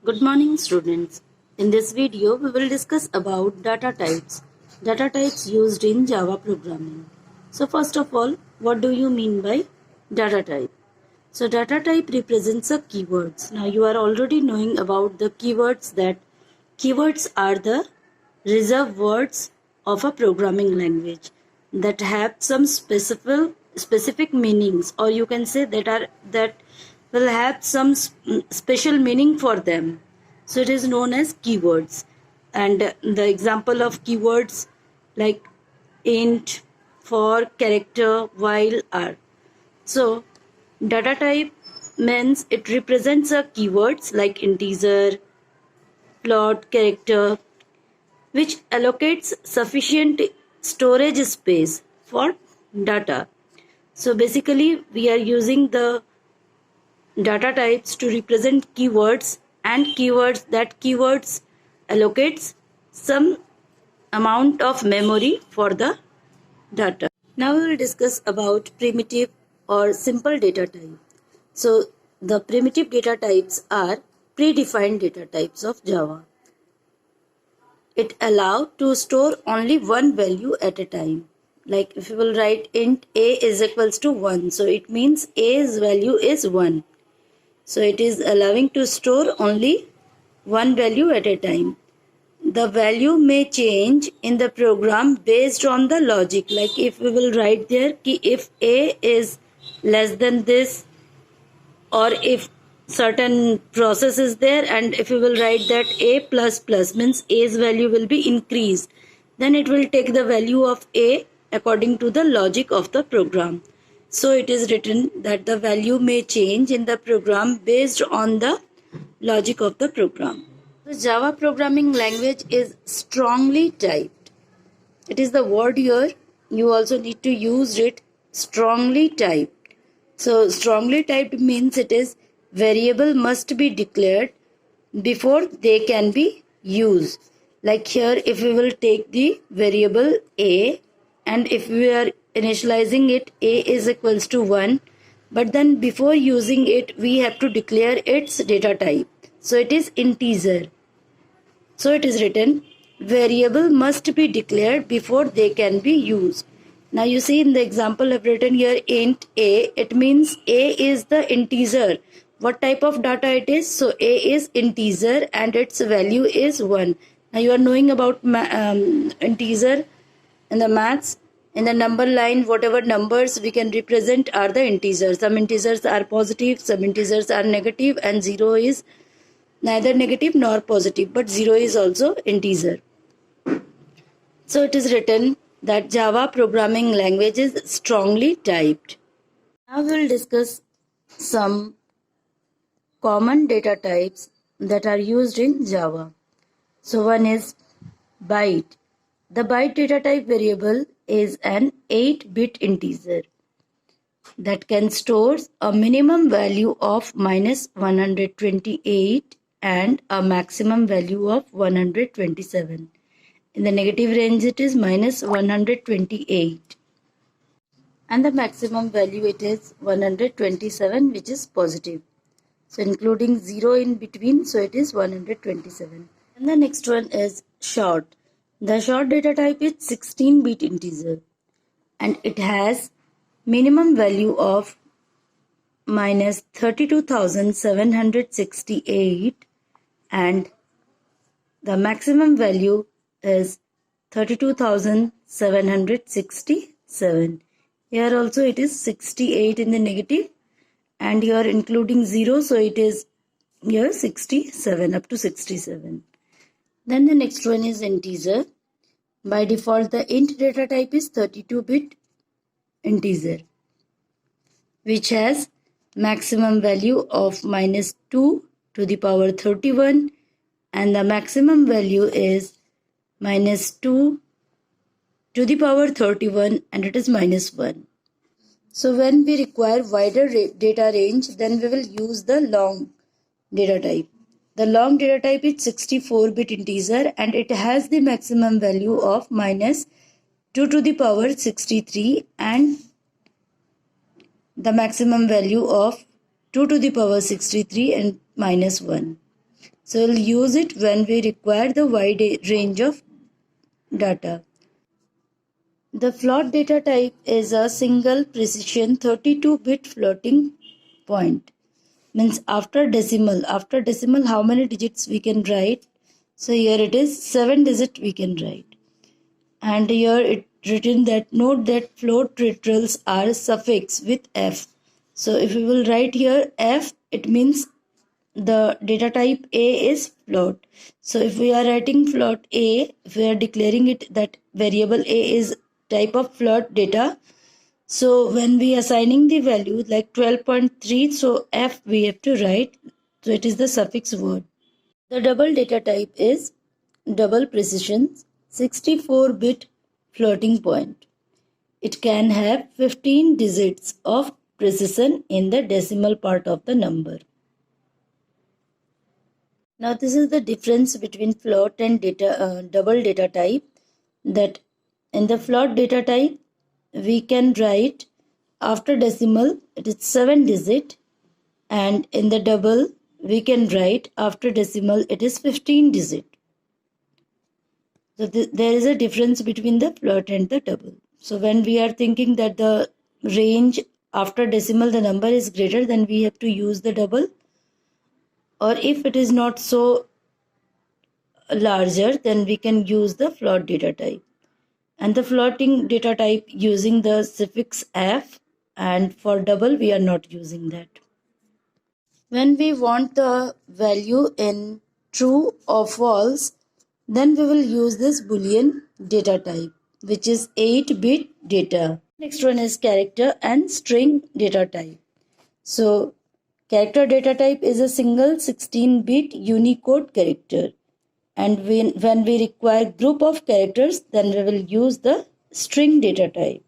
Good morning, students. In this video, we will discuss about data types. Data types used in Java programming. So first of all, what do you mean by data type? So data type represents the keywords. Now you are already knowing about the keywords, that keywords are the reserved words of a programming language that have some specific meanings, or you can say that will have some special meaning for them. So it is known as keywords. And the example of keywords like int, for, character, while are. So data type means it represents a keywords like integer, float, character, which allocates sufficient storage space for data. So basically we are using the data types to represent keywords, and keywords allocates some amount of memory for the data. Now we will discuss about primitive or simple data type. So the primitive data types are predefined data types of Java. It allows to store only one value at a time. Like if you will write int a is equals to 1, so it means a's value is 1. So it is allowing to store only one value at a time. The value may change in the program based on the logic. Like if we will write there if a is less than this, or if certain process is there, and if you will write that a plus plus means a's value will be increased, then it will take the value of a according to the logic of the program. So it is written that the value may change in the program based on the logic of the program. The Java programming language is strongly typed. It is the word here. You also need to use it, strongly typed. So strongly typed means it is variable must be declared before they can be used. Like here, if we will take the variable a, and if we are initializing it, a is equals to 1, but then before using it we have to declare its data type. So it is integer. So it is written variable must be declared before they can be used. Now you see in the example I've written here int a, it means a is the integer. What type of data it is? So a is integer and its value is 1. Now you are knowing about integer in the maths. In the number line, whatever numbers we can represent are the integers. Some integers are positive, some integers are negative, and 0 is neither negative nor positive, but 0 is also integer. So it is written that Java programming language is strongly typed. Now we will discuss some common data types that are used in Java. So one is byte. The byte data type variable is an 8-bit integer that can store a minimum value of -128 and a maximum value of 127. In the negative range it is -128, and the maximum value it is 127, which is positive. So including 0 in between, so it is 127. And the next one is short. The short data type is 16-bit integer, and it has minimum value of -32,768 and the maximum value is 32,767. Here also it is 68 in the negative, and here including 0, so it is here 67, up to 67. Then the next one is integer. By default the int data type is 32-bit integer, which has maximum value of -2 to the power 31, and the maximum value is -2 to the power 31, and it is -1. So when we require wider data range, then we will use the long data type. The long data type is 64-bit integer, and it has the maximum value of -2 to the power 63 and the maximum value of 2 to the power 63 and -1. So we'll use it when we require the wide range of data. The float data type is a single precision 32-bit floating point. Means after decimal how many digits we can write. So here it is 7 digit we can write. And here it written that note that float literals are suffixed with F. So if we will write here F, it means the data type A is float. So if we are writing float A, if we are declaring it that variable A is type of float data, so when we are assigning the value like 12.3, so F we have to write, so it is the suffix word. The double data type is double precision 64-bit floating point. It can have 15 digits of precision in the decimal part of the number. Now this is the difference between float and double data type. That in the float data type we can write after decimal it is 7 digit, and in the double we can write after decimal it is 15 digit. So there is a difference between the float and the double. So when we are thinking that the range after decimal the number is greater, then we have to use the double, or if it is not so larger, then we can use the float data type. And the floating data type using the suffix F, and for double we are not using that. When we want the value in true or false, then we will use this Boolean data type, which is 8-bit data. Next one is character and string data type. So character data type is a single 16-bit Unicode character. And when we require group of characters, then we will use the string data type.